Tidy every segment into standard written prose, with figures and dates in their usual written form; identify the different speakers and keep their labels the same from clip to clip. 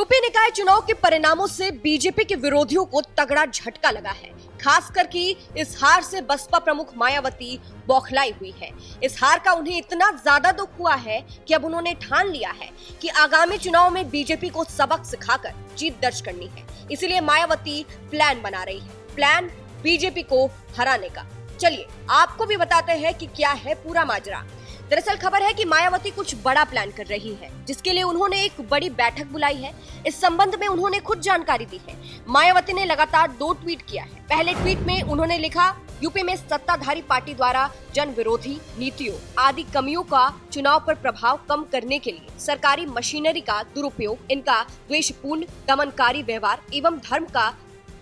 Speaker 1: UP निकाय चुनाव के परिणामों से बीजेपी के विरोधियों को तगड़ा झटका लगा है। खासकर कि इस हार से बसपा प्रमुख मायावती बौखलाई हुई है। इस हार का उन्हें इतना ज्यादा दुख हुआ है कि अब उन्होंने ठान लिया है कि आगामी चुनाव में बीजेपी को सबक सिखाकर जीत दर्ज करनी है। इसीलिए मायावती प्लान बना रही है, प्लान बीजेपी को हराने का। चलिए आपको भी बताते हैं कि क्या है पूरा माजरा। दरअसल खबर है कि मायावती कुछ बड़ा प्लान कर रही है, जिसके लिए उन्होंने एक बड़ी बैठक बुलाई है। इस संबंध में उन्होंने खुद जानकारी दी है। मायावती ने लगातार 2 ट्वीट किया है। पहले ट्वीट में उन्होंने लिखा, यूपी में सत्ताधारी पार्टी द्वारा जन विरोधी नीतियों आदि कमियों का चुनाव पर प्रभाव कम करने के लिए सरकारी मशीनरी का दुरुपयोग, इनका द्वेषपूर्ण दमनकारी व्यवहार एवं धर्म का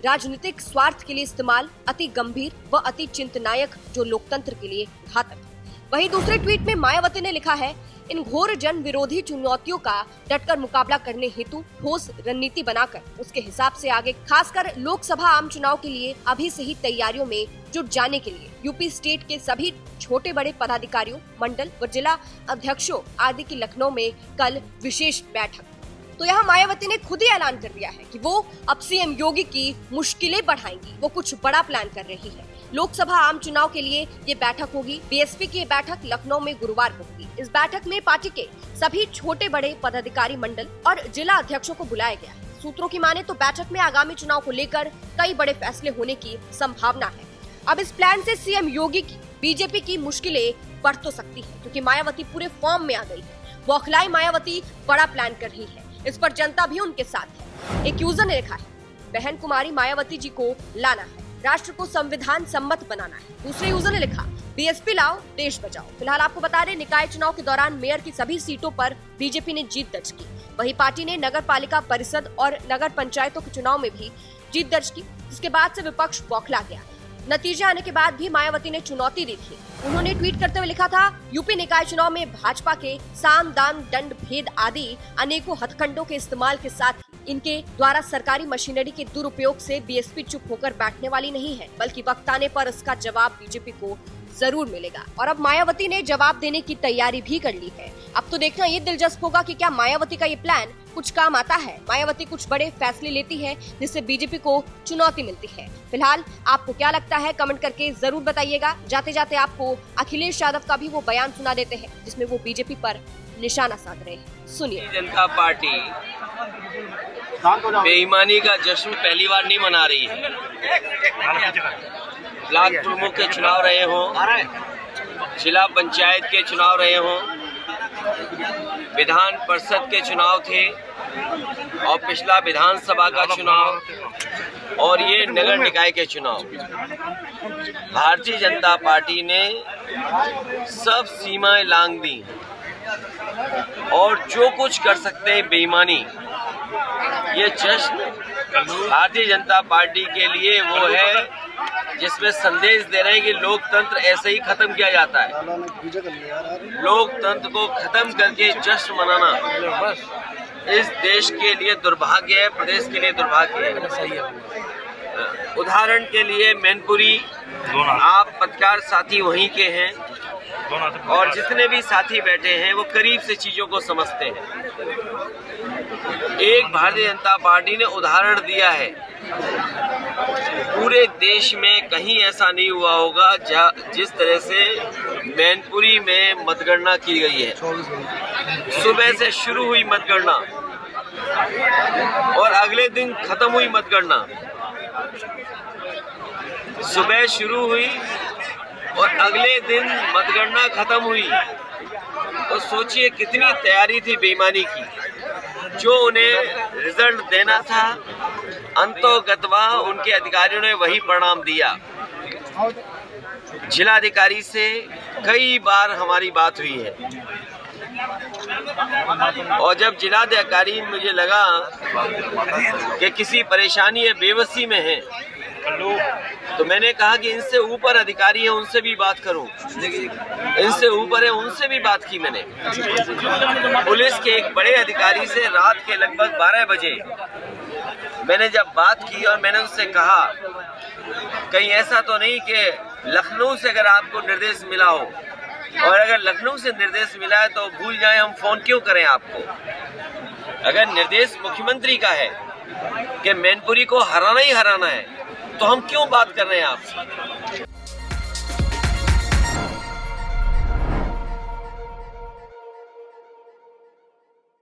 Speaker 1: राजनीतिक स्वार्थ के लिए इस्तेमाल अति गंभीर व अति चिंतनायक, जो लोकतंत्र के लिए घातक। वहीं दूसरे ट्वीट में मायावती ने लिखा है, इन घोर जन विरोधी चुनौतियों का डटकर मुकाबला करने हेतु ठोस रणनीति बनाकर उसके हिसाब से आगे, खासकर लोकसभा आम चुनाव के लिए अभी से ही तैयारियों में जुट जाने के लिए यूपी स्टेट के सभी छोटे बड़े पदाधिकारियों, मंडल व जिला अध्यक्षों आदि की लखनऊ में कल विशेष बैठक। तो यहाँ मायावती ने खुद ही ऐलान कर दिया है कि वो अब सीएम योगी की मुश्किलें बढ़ाएंगी। वो कुछ बड़ा प्लान कर रही है। लोकसभा आम चुनाव के लिए ये बैठक होगी। बीएसपी की ये बैठक लखनऊ में गुरुवार को होगी। इस बैठक में पार्टी के सभी छोटे बड़े पदाधिकारी, मंडल और जिला अध्यक्षों को बुलाया गया है। सूत्रों की माने तो बैठक में आगामी चुनाव को लेकर कई बड़े फैसले होने की संभावना है। अब इस प्लान से सीएम योगी की बीजेपी की मुश्किलें बढ़ तो सकती है, क्योंकि मायावती पूरे फॉर्म में आ गई है। बौखलाई मायावती बड़ा प्लान कर रही है। इस पर जनता भी उनके साथ है। एक यूजर ने लिखा है, बहन कुमारी मायावती जी को लाना है, राष्ट्र को संविधान सम्मत बनाना है। दूसरे यूजर ने लिखा, बीएसपी लाओ, देश बचाओ। फिलहाल आपको बता दें, निकाय चुनाव के दौरान मेयर की सभी सीटों पर बीजेपी ने जीत दर्ज की। वहीं पार्टी ने नगर पालिका परिषद और नगर पंचायतों के चुनाव में भी जीत दर्ज की, जिसके बाद से विपक्ष बौखला गया। नतीजे आने के बाद भी मायावती ने चुनौती दी थी। उन्होंने ट्वीट करते हुए लिखा था, यूपी निकाय चुनाव में भाजपा के साम दाम दंड भेद आदि अनेकों हथकंडों के इस्तेमाल के साथ ही इनके द्वारा सरकारी मशीनरी के दुरुपयोग से बीएसपी चुप होकर बैठने वाली नहीं है, बल्कि वक्त आने पर इसका जवाब बीजेपी को जरूर मिलेगा। और अब मायावती ने जवाब देने की तैयारी भी कर ली है। अब तो देखना ये दिलचस्प होगा कि क्या मायावती का ये प्लान कुछ काम आता है। मायावती कुछ बड़े फैसले लेती है, जिससे बीजेपी को चुनौती मिलती है। फिलहाल आपको क्या लगता है, कमेंट करके जरूर बताइएगा। जाते जाते आपको अखिलेश यादव का भी वो बयान सुना देते हैं, जिसमें वो बीजेपी पर निशाना साध रहे हैं। सुनिए।
Speaker 2: जनता पार्टी बेईमानी का जश्न पहली बार नहीं मना रही है। ब्लॉक प्रमुख के चुनाव रहे हों, जिला पंचायत के चुनाव रहे हों, विधान परिषद के चुनाव थे और पिछला विधानसभा का चुनाव और ये नगर निकाय के चुनाव, भारतीय जनता पार्टी ने सब सीमाएं लांघ दी और जो कुछ कर सकते हैं बेईमानी, ये जश्न भारतीय जनता पार्टी के लिए वो है जिसमें संदेश दे रहे हैं कि लोकतंत्र ऐसे ही खत्म किया जाता है। लोकतंत्र को खत्म करके जश्न मनाना इस देश के लिए दुर्भाग्य है, प्रदेश के लिए दुर्भाग्य है। उदाहरण के लिए मैनपुरी, आप पत्रकार साथी वहीं के हैं और जितने भी साथी बैठे हैं वो करीब से चीजों को समझते हैं। एक भारतीय जनता पार्टी ने उदाहरण दिया है, पूरे देश में कहीं ऐसा नहीं हुआ होगा जिस तरह से मैनपुरी में मतगणना की गई है। सुबह से शुरू हुई मतगणना और अगले दिन खत्म हुई मतगणना। सुबह शुरू हुई और अगले दिन मतगणना खत्म हुई। तो सोचिए कितनी तैयारी थी बेईमानी की। जो उन्हें रिजल्ट देना था, अंतोगत्वा उनके अधिकारियों ने वही परिणाम दिया। जिलाधिकारी से कई बार हमारी बात हुई है और जब जिलाधिकारी मुझे लगा कि किसी परेशानी या बेबसी में है, तो मैंने कहा कि इनसे ऊपर अधिकारी है, उनसे भी बात करूं। इनसे ऊपर है, उनसे भी बात की मैंने। पुलिस के एक बड़े अधिकारी से रात के लगभग 12 बजे मैंने जब बात की और मैंने उससे कहा, कहीं ऐसा तो नहीं कि लखनऊ से अगर आपको निर्देश मिला हो, और अगर लखनऊ से निर्देश मिला है तो भूल जाएं, हम फोन क्यों करें आपको। अगर निर्देश मुख्यमंत्री का है कि मैनपुरी को हराना ही हराना है, तो हम क्यों बात कर रहे हैं आपसे?